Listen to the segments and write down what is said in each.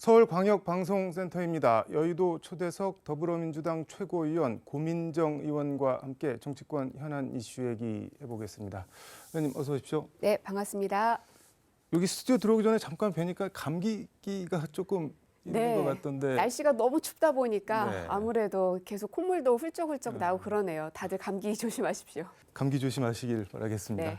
서울광역방송센터입니다. 여의도 초대석 더불어민주당 최고위원 고민정 의원과 함께 정치권 현안 이슈 얘기해보겠습니다. 의원님 어서 오십시오. 네, 반갑습니다. 여기 스튜디오 들어오기 전에 잠깐 뵈니까 감기기가 조금 있는 것 같던데. 날씨가 너무 춥다 보니까 네. 아무래도 계속 콧물도 훌쩍훌쩍 나고 그러네요. 다들 감기 조심하십시오. 감기 조심하시길 바라겠습니다. 네.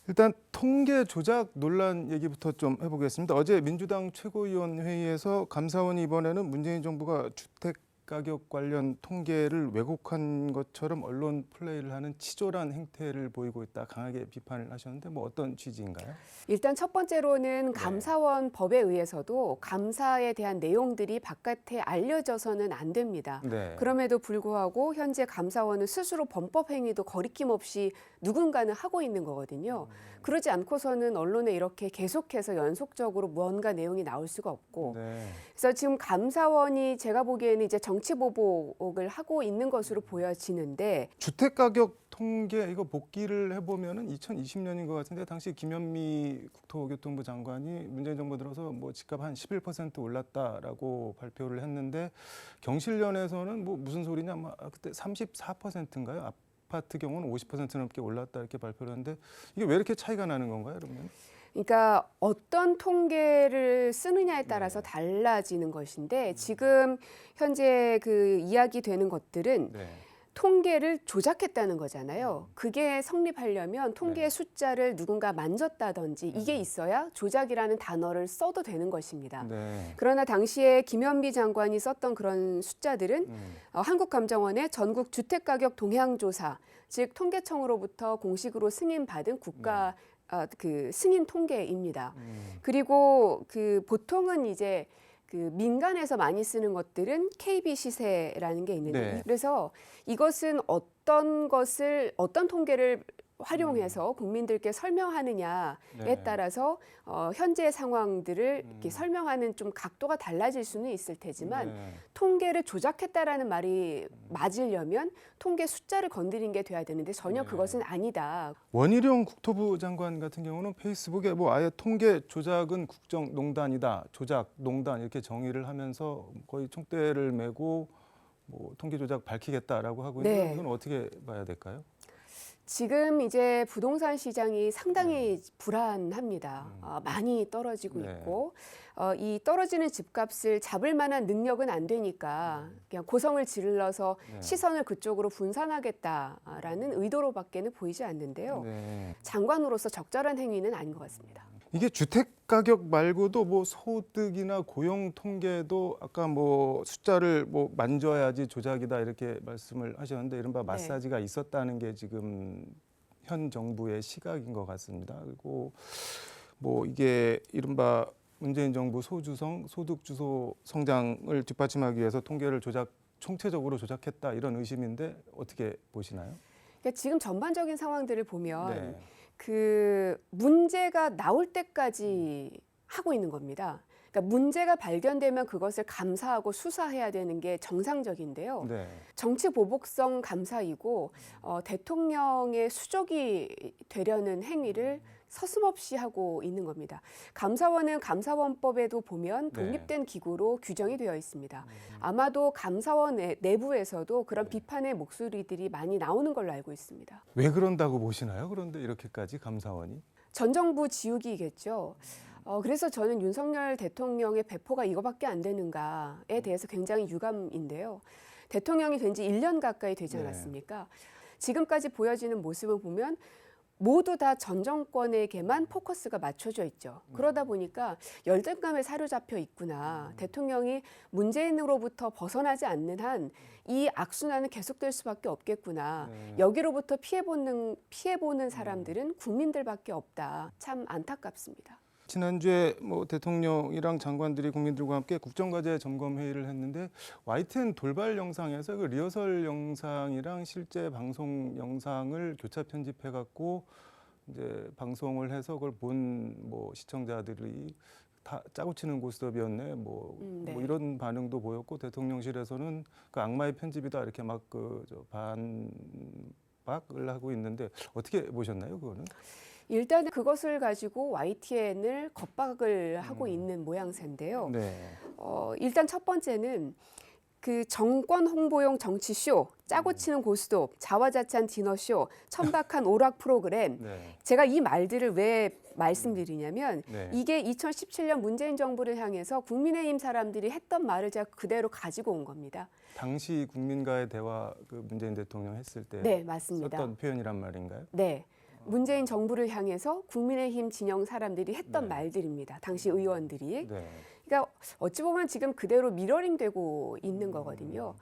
일단 통계 조작 논란 얘기부터 좀 해보겠습니다. 어제 민주당 최고위원 회의에서 감사원이 이번에는 문재인 정부가 주택 가격 관련 통계를 왜곡한 것처럼 언론 플레이를 하는 치졸한 행태를 보이고 있다 강하게 비판을 하셨는데 뭐 어떤 취지인가요? 일단 첫 번째로는 감사원 법에 의해서도 감사에 대한 내용들이 바깥에 알려져서는 안 됩니다. 네. 그럼에도 불구하고 현재 감사원은 스스로 범법 행위도 거리낌 없이 누군가는 하고 있는 거거든요. 그러지 않고서는 언론에 이렇게 계속해서 연속적으로 무언가 내용이 나올 수가 없고 네. 그래서 지금 감사원이 제가 보기에는 이제 정치 보복을 하고 있는 것으로 보여지는데 주택 가격 통계 이거 복기를 해보면은 2020년인 것 같은데 당시 김현미 국토교통부 장관이 문재인 정부 들어서 뭐 집값 한 11% 올랐다라고 발표를 했는데 경실련에서는 뭐 무슨 소리냐 그때 34%인가요? 아파트 경우는 50% 넘게 올랐다 이렇게 발표를 했는데 이게 왜 이렇게 차이가 나는 건가요, 그러면? 그러니까 어떤 통계를 쓰느냐에 따라서 달라지는 것인데 지금 현재 그 이야기되는 것들은 네. 통계를 조작했다는 거잖아요. 그게 성립하려면 통계의 숫자를 누군가 만졌다든지 이게 있어야 조작이라는 단어를 써도 되는 것입니다. 네. 그러나 당시에 김현미 장관이 썼던 그런 숫자들은 한국감정원의 전국 주택가격 동향조사, 즉 통계청으로부터 공식으로 승인받은 국가 그 승인 통계입니다. 그리고 그 보통은 이제 그 민간에서 많이 쓰는 것들은 KB 시세라는 게 있는데 네. 그래서 이것은 어떤 통계를 활용해서 국민들께 설명하느냐에 네. 따라서 현재 상황들을 이렇게 설명하는 좀 각도가 달라질 수는 있을 테지만 네. 통계를 조작했다라는 말이 맞으려면 통계 숫자를 건드린 게 돼야 되는데 전혀 그것은 아니다. 원희룡 국토부 장관 같은 경우는 페이스북에 뭐 아예 통계 조작은 국정농단이다, 조작, 농단 이렇게 정의를 하면서 거의 총대를 메고 뭐 통계 조작 밝히겠다라고 하고 있는데 네. 이건 어떻게 봐야 될까요? 지금 이제 부동산 시장이 상당히 불안합니다. 많이 떨어지고 네. 있고 이 떨어지는 집값을 잡을 만한 능력은 안 되니까 그냥 고성을 질러서 시선을 그쪽으로 분산하겠다라는 의도로밖에는 보이지 않는데요. 네. 장관으로서 적절한 행위는 아닌 것 같습니다. 이게 주택 가격 말고도 뭐 소득이나 고용 통계도 아까 뭐 숫자를 뭐 만져야지 조작이다 이렇게 말씀을 하셨는데 이른바 마사지가 있었다는 게 지금 현 정부의 시각인 것 같습니다. 그리고 뭐 이게 이른바 문재인 정부 소주성 소득 주소 성장을 뒷받침하기 위해서 통계를 총체적으로 조작했다 이런 의심인데 어떻게 보시나요? 그러니까 지금 전반적인 상황들을 보면 네. 그 문제가 나올 때까지 하고 있는 겁니다. 그러니까 문제가 발견되면 그것을 감사하고 수사해야 되는 게 정상적인데요. 네. 정치 보복성 감사이고 대통령의 수적이 되려는 행위를 서슴없이 하고 있는 겁니다. 감사원은 감사원법에도 보면 독립된 기구로 규정이 되어 있습니다. 아마도 감사원 내부에서도 그런 비판의 목소리들이 많이 나오는 걸로 알고 있습니다. 왜 그런다고 보시나요? 그런데 이렇게까지 감사원이? 전 정부 지우기겠죠. 그래서 저는 윤석열 대통령의 배포가 이거밖에 안 되는가에 대해서 굉장히 유감인데요. 대통령이 된 지 1년 가까이 되지 않았습니까? 지금까지 보여지는 모습을 보면 모두 다 전 정권에게만 포커스가 맞춰져 있죠. 그러다 보니까 열등감에 사로잡혀 있구나. 대통령이 문재인으로부터 벗어나지 않는 한 이 악순환은 계속될 수밖에 없겠구나. 여기로부터 피해보는 사람들은 국민들밖에 없다. 참 안타깝습니다. 지난주에 뭐 대통령이랑 장관들이 국민들과 함께 국정과제 점검 회의를 했는데 YTN 돌발 영상에서 그 리허설 영상이랑 실제 방송 영상을 교차 편집해 갖고 이제 방송을 해서 그걸 본 뭐 시청자들이 다 짜고 치는 고스톱이었네 뭐 이런 반응도 보였고 대통령실에서는 그 악마의 편집이다 이렇게 막 그 반박을 하고 있는데 어떻게 보셨나요, 그거는? 일단은 그것을 가지고 YTN을 겁박을 하고 있는 모양새인데요. 네. 일단 첫 번째는 그 정권 홍보용 정치쇼, 짜고 치는 고스톱, 자화자찬 디너쇼, 천박한 오락 프로그램. 네. 제가 이 말들을 왜 말씀드리냐면 네. 이게 2017년 문재인 정부를 향해서 국민의힘 사람들이 했던 말을 제가 그대로 가지고 온 겁니다. 당시 국민과의 대화 그 문재인 대통령 했을 때 네, 맞습니다. 썼던 표현이란 말인가요? 네. 문재인 정부를 향해서 국민의힘 진영 사람들이 했던 네. 말들입니다. 당시 의원들이. 네. 그러니까 어찌 보면 지금 그대로 미러링되고 있는 거거든요.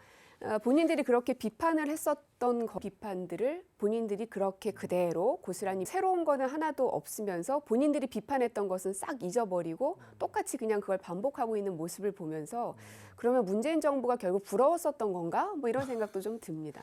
본인들이 그렇게 비판을 했었던 비판들을 본인들이 그렇게 그대로 고스란히 새로운 거는 하나도 없으면서 본인들이 비판했던 것은 싹 잊어버리고 똑같이 그냥 그걸 반복하고 있는 모습을 보면서 그러면 문재인 정부가 결국 부러웠었던 건가? 뭐 이런 생각도 좀 듭니다.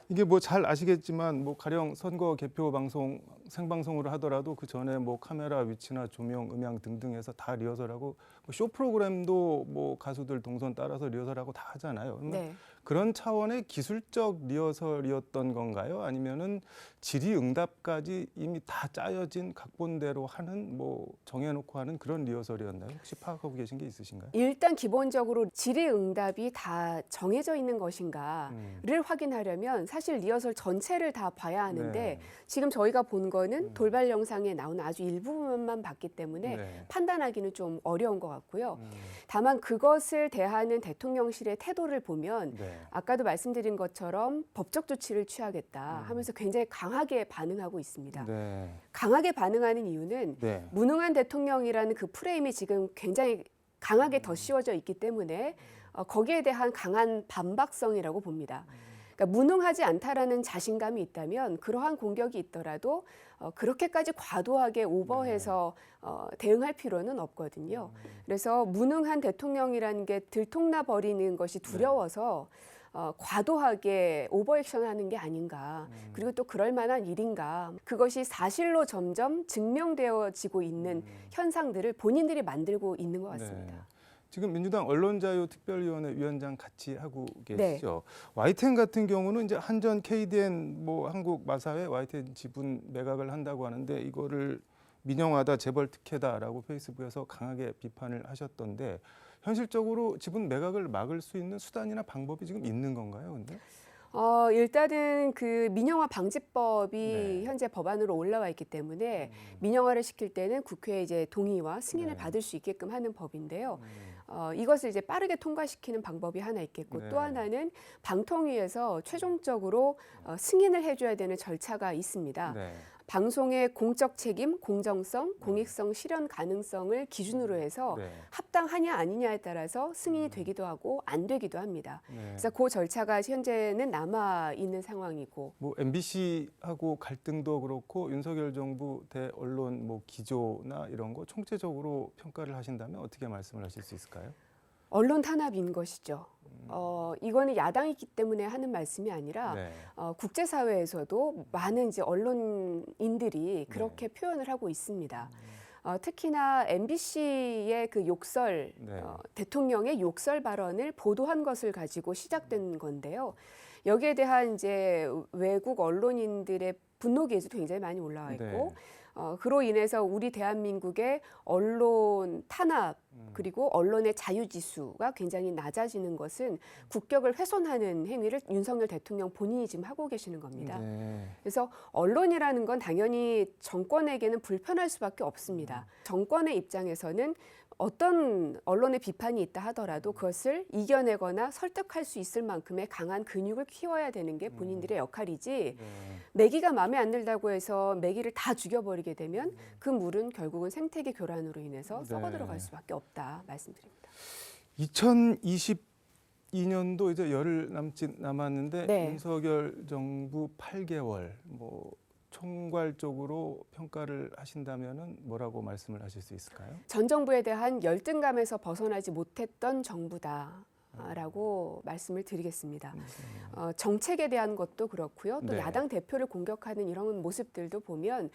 이게 뭐 잘 아시겠지만 뭐 가령 선거 개표 방송 생방송으로 하더라도 그 전에 뭐 카메라 위치나 조명, 음향 등등해서 다 리허설하고 쇼 프로그램도 뭐 가수들 동선 따라서 리허설하고 다 하잖아요. 네. 그런 차원의 기술적 리허설이었던 건가요? 아니면은 질의응답까지 이미 다 짜여진 각본대로 하는 뭐 정해놓고 하는 그런 리허설이었나요? 혹시 파악하고 계신 게 있으신가요? 일단 기본적으로 질의응답이 다 정해져 있는 것인가를 확인하려면 사실 리허설 전체를 다 봐야 하는데 네. 지금 저희가 본 거는 돌발 영상에 나오는 아주 일부분만 봤기 때문에 네. 판단하기는 좀 어려운 것 같고요. 다만 그것을 대하는 대통령실의 태도를 보면 네. 아까도 말씀드린 것처럼 법적 조치를 취하겠다 하면서 굉장히 강하게 반응하고 있습니다. 네. 강하게 반응하는 이유는 네. 무능한 대통령이라는 그 프레임이 지금 굉장히 강하게 더 씌워져 있기 때문에 거기에 대한 강한 반박성이라고 봅니다. 그러니까 무능하지 않다라는 자신감이 있다면 그러한 공격이 있더라도 그렇게까지 과도하게 오버해서 대응할 필요는 없거든요. 그래서 무능한 대통령이라는 게 들통나 버리는 것이 두려워서 과도하게 오버액션하는 게 아닌가. 그리고 또 그럴 만한 일인가. 그것이 사실로 점점 증명되어지고 있는 현상들을 본인들이 만들고 있는 것 같습니다. 네. 지금 민주당 언론자유특별위원회 위원장 같이 하고 네. 계시죠. YTN 같은 경우는 이제 한전 KDN 뭐 한국 마사회 YTN 지분 매각을 한다고 하는데 이거를 민영화다 재벌 특혜다라고 페이스북에서 강하게 비판을 하셨던데 현실적으로 지분 매각을 막을 수 있는 수단이나 방법이 지금 있는 건가요, 근데? 일단은 그 민영화 방지법이 네. 현재 법안으로 올라와 있기 때문에 민영화를 시킬 때는 국회의 이제 동의와 승인을 네. 받을 수 있게끔 하는 법인데요. 이것을 이제 빠르게 통과시키는 방법이 하나 있겠고 네. 또 하나는 방통위에서 최종적으로 승인을 해줘야 되는 절차가 있습니다. 네. 방송의 공적 책임, 공정성, 공익성, 실현 가능성을 기준으로 해서 네. 합당하냐 아니냐에 따라서 승인이 되기도 하고 안 되기도 합니다. 네. 그래서 그 절차가 현재는 남아 있는 상황이고. 뭐 MBC하고 갈등도 그렇고 윤석열 정부 대 언론 뭐 기조나 이런 거 총체적으로 평가를 하신다면 어떻게 말씀을 하실 수 있을까요? 언론 탄압인 것이죠. 이거는 야당이기 때문에 하는 말씀이 아니라 네. 국제사회에서도 많은 이제 언론인들이 그렇게 표현을 하고 있습니다. 특히나 MBC의 그 욕설, 네. 대통령의 욕설 발언을 보도한 것을 가지고 시작된 건데요. 여기에 대한 이제 외국 언론인들의 분노 기회도 굉장히 많이 올라와 있고, 네. 그로 인해서 우리 대한민국의 언론 탄압 그리고 언론의 자유지수가 굉장히 낮아지는 것은 국격을 훼손하는 행위를 윤석열 대통령 본인이 지금 하고 계시는 겁니다. 네. 그래서 언론이라는 건 당연히 정권에게는 불편할 수밖에 없습니다. 정권의 입장에서는 어떤 언론의 비판이 있다 하더라도 그것을 이겨내거나 설득할 수 있을 만큼의 강한 근육을 키워야 되는 게 본인들의 역할이지 네. 메기가 마음에 안 들다고 해서 메기를 다 죽여버리게 되면 그 물은 결국은 생태계 교란으로 인해서 썩어 들어갈 수밖에 없다 말씀드립니다. 2022년도 이제 열흘 남짓 남았는데 네. 윤석열 정부 8개월 뭐 총괄적으로 평가를 하신다면은 뭐라고 말씀을 하실 수 있을까요? 전 정부에 대한 열등감에서 벗어나지 못했던 정부다. 라고 말씀을 드리겠습니다. 정책에 대한 것도 그렇고요. 또 네. 야당 대표를 공격하는 이런 모습들도 보면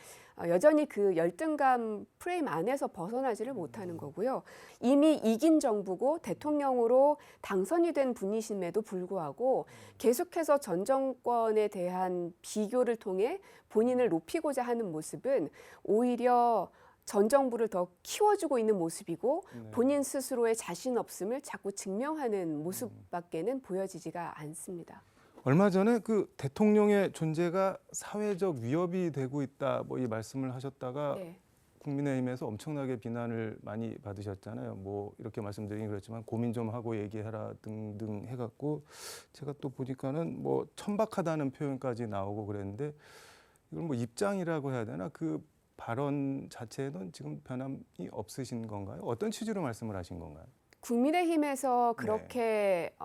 여전히 그 열등감 프레임 안에서 벗어나지를 못하는 거고요. 이미 이긴 정부고 대통령으로 당선이 된 분이심에도 불구하고 계속해서 전 정권에 대한 비교를 통해 본인을 높이고자 하는 모습은 오히려 전 정부를 더 키워주고 있는 모습이고 본인 스스로의 자신 없음을 자꾸 증명하는 모습밖에는 보여지지가 않습니다. 얼마 전에 그 대통령의 존재가 사회적 위협이 되고 있다 뭐 이 말씀을 하셨다가 네. 국민의힘에서 엄청나게 비난을 많이 받으셨잖아요. 뭐 이렇게 말씀드리긴 그렇지만 고민 좀 하고 얘기해라 등등 해갖고 제가 또 보니까는 뭐 천박하다는 표현까지 나오고 그랬는데 이걸 뭐 입장이라고 해야 되나 그 발언 자체에는 지금 변함이 없으신 건가요? 어떤 취지로 말씀을 하신 건가요? 국민의힘에서 그렇게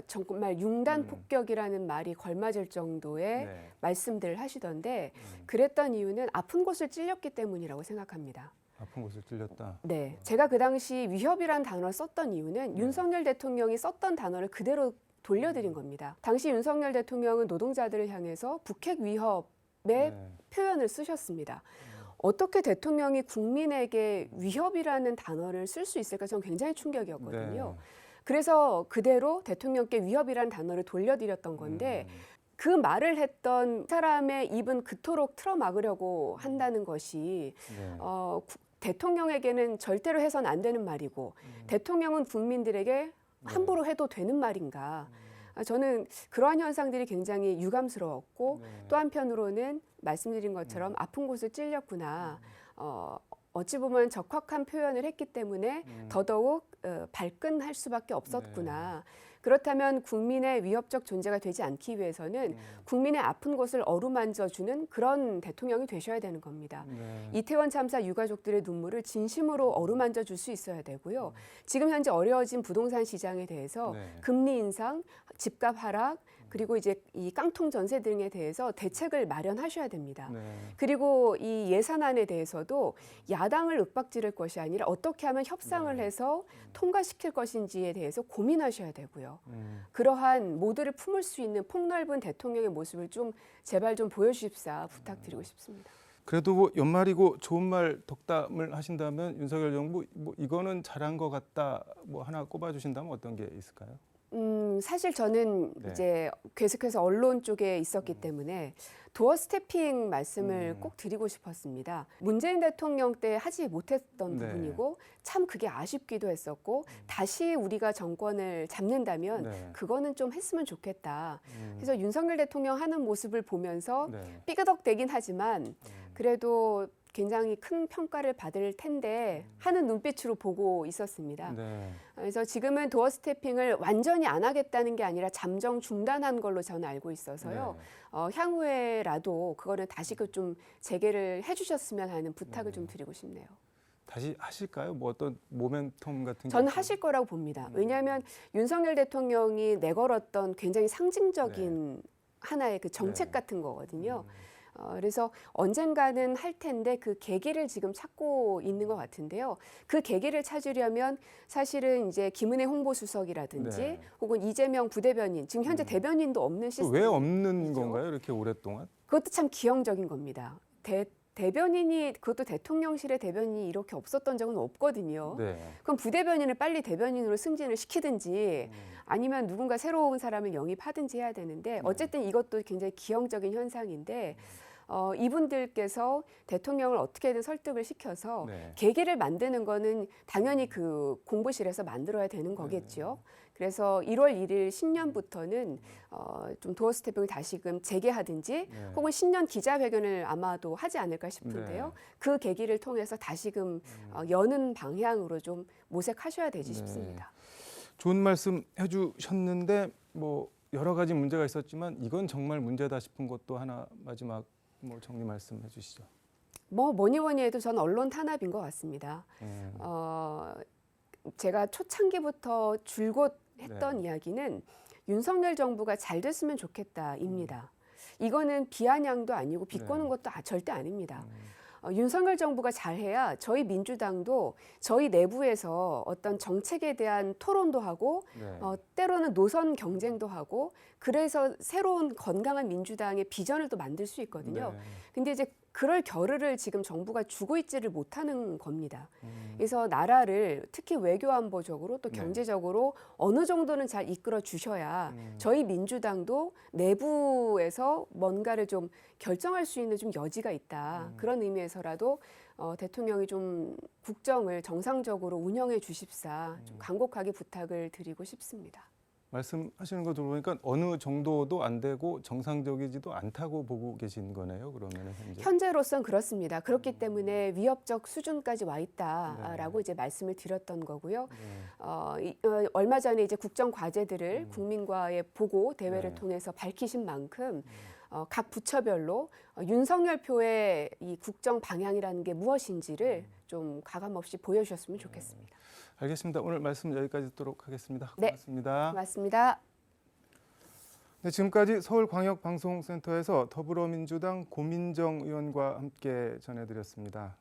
정말 융단 폭격이라는 말이 걸맞을 정도의 네. 말씀들을 하시던데 그랬던 이유는 아픈 곳을 찔렸기 때문이라고 생각합니다. 아픈 곳을 찔렸다. 네, 제가 그 당시 위협이란 단어를 썼던 이유는 윤석열 대통령이 썼던 단어를 그대로 돌려드린 겁니다. 당시 윤석열 대통령은 노동자들을 향해서 북핵 위협의 네. 표현을 쓰셨습니다. 어떻게 대통령이 국민에게 위협이라는 단어를 쓸 수 있을까 저는 굉장히 충격이었거든요. 네. 그래서 그대로 대통령께 위협이라는 단어를 돌려드렸던 건데 그 말을 했던 사람의 입은 그토록 틀어막으려고 한다는 것이 네. 대통령에게는 절대로 해서는 안 되는 말이고 대통령은 국민들에게 함부로 해도 되는 말인가. 저는 그러한 현상들이 굉장히 유감스러웠고 네. 또 한편으로는 말씀드린 것처럼 아픈 곳을 찔렸구나. 어찌 보면 적확한 표현을 했기 때문에 더더욱 발끈할 수밖에 없었구나. 그렇다면 국민의 위협적 존재가 되지 않기 위해서는 국민의 아픈 곳을 어루만져주는 그런 대통령이 되셔야 되는 겁니다. 네. 이태원 참사 유가족들의 눈물을 진심으로 어루만져 줄 수 있어야 되고요. 지금 현재 어려워진 부동산 시장에 대해서 네. 금리 인상, 집값 하락, 그리고 이제 이 깡통 전세 등에 대해서 대책을 마련하셔야 됩니다. 네. 그리고 이 예산안에 대해서도 야당을 윽박지를 것이 아니라 어떻게 하면 협상을 해서 통과시킬 것인지에 대해서 고민하셔야 되고요. 그러한 모두를 품을 수 있는 폭넓은 대통령의 모습을 좀 제발 좀 보여주십사 부탁드리고 싶습니다. 그래도 뭐 연말이고 좋은 말 덕담을 하신다면 윤석열 정부 뭐 이거는 잘한 것 같다 뭐 하나 꼽아주신다면 어떤 게 있을까요? 사실 저는 네. 이제 계속해서 언론 쪽에 있었기 때문에 도어 스태핑 말씀을 꼭 드리고 싶었습니다. 문재인 대통령 때 하지 못했던 네. 부분이고 참 그게 아쉽기도 했었고 다시 우리가 정권을 잡는다면 네. 그거는 좀 했으면 좋겠다. 그래서 윤석열 대통령 하는 모습을 보면서 네. 삐그덕대긴 하지만 그래도 굉장히 큰 평가를 받을 텐데 하는 눈빛으로 보고 있었습니다. 네. 그래서 지금은 도어 스태핑을 완전히 안 하겠다는 게 아니라 잠정 중단한 걸로 저는 알고 있어서요. 향후에라도 그거는 다시 그 좀 재개를 해주셨으면 하는 부탁을 좀 드리고 싶네요. 다시 하실까요? 뭐 어떤 모멘텀 같은 게 저는 있어요? 하실 거라고 봅니다. 왜냐하면 윤석열 대통령이 내걸었던 굉장히 상징적인 하나의 그 정책 네. 같은 거거든요. 그래서 언젠가는 할 텐데 그 계기를 지금 찾고 있는 것 같은데요. 그 계기를 찾으려면 사실은 이제 김은혜 홍보수석이라든지 네. 혹은 이재명 부대변인, 지금 현재 대변인도 없는 시스템. 왜 없는 건가요? 이렇게 오랫동안? 그것도 참 기형적인 겁니다. 대변인이 그것도 대통령실의 대변인이 이렇게 없었던 적은 없거든요. 네. 그럼 부대변인을 빨리 대변인으로 승진을 시키든지 아니면 누군가 새로운 사람을 영입하든지 해야 되는데 어쨌든 이것도 굉장히 기형적인 현상인데 이분들께서 대통령을 어떻게든 설득을 시켜서 네. 계기를 만드는 거는 당연히 그 공보실에서 만들어야 되는 거겠죠. 그래서 1월 1일 신년부터는 좀 도어 스태핑을 다시금 재개하든지 네. 혹은 신년 기자회견을 아마도 하지 않을까 싶은데요. 네. 그 계기를 통해서 다시금 여는 방향으로 좀 모색하셔야 되지 네. 싶습니다. 좋은 말씀 해주셨는데 뭐 여러 가지 문제가 있었지만 이건 정말 문제다 싶은 것도 하나 마지막 뭐 정리 말씀해 주시죠. 뭐니 해도 저는 언론 탄압인 것 같습니다. 제가 초창기부터 줄곧 했던 이야기는 윤석열 정부가 잘 됐으면 좋겠다입니다. 이거는 비아냥도 아니고 비꼬는 것도 절대 아닙니다. 윤석열 정부가 잘해야 저희 민주당도 저희 내부에서 어떤 정책에 대한 토론도 하고 네. 때로는 노선 경쟁도 하고 그래서 새로운 건강한 민주당의 비전을 또 만들 수 있거든요. 네. 근데 이제 그럴 겨를을 지금 정부가 주고 있지를 못하는 겁니다. 음. 그래서 나라를 특히 외교안보적으로 또 네. 경제적으로 어느 정도는 잘 이끌어 주셔야 저희 민주당도 내부에서 뭔가를 좀 결정할 수 있는 좀 여지가 있다. 그런 의미에서라도 대통령이 좀 국정을 정상적으로 운영해 주십사 좀 간곡하게 부탁을 드리고 싶습니다. 말씀하시는 거 들어보니까 어느 정도도 안 되고 정상적이지도 않다고 보고 계신 거네요. 그러면 현재. 현재로선 그렇습니다. 그렇기 때문에 위협적 수준까지 와 있다라고 이제 말씀을 드렸던 거고요. 네. 얼마 전에 이제 국정 과제들을 국민과의 보고 대회를 네. 통해서 밝히신 만큼 각 부처별로 윤석열 표의 이 국정 방향이라는 게 무엇인지를 좀 가감없이 보여주셨으면 좋겠습니다. 알겠습니다. 오늘 말씀 여기까지 듣도록 하겠습니다. 네. 고맙습니다. 고맙습니다. 네, 지금까지 서울광역방송센터에서 더불어민주당 고민정 의원과 함께 전해드렸습니다.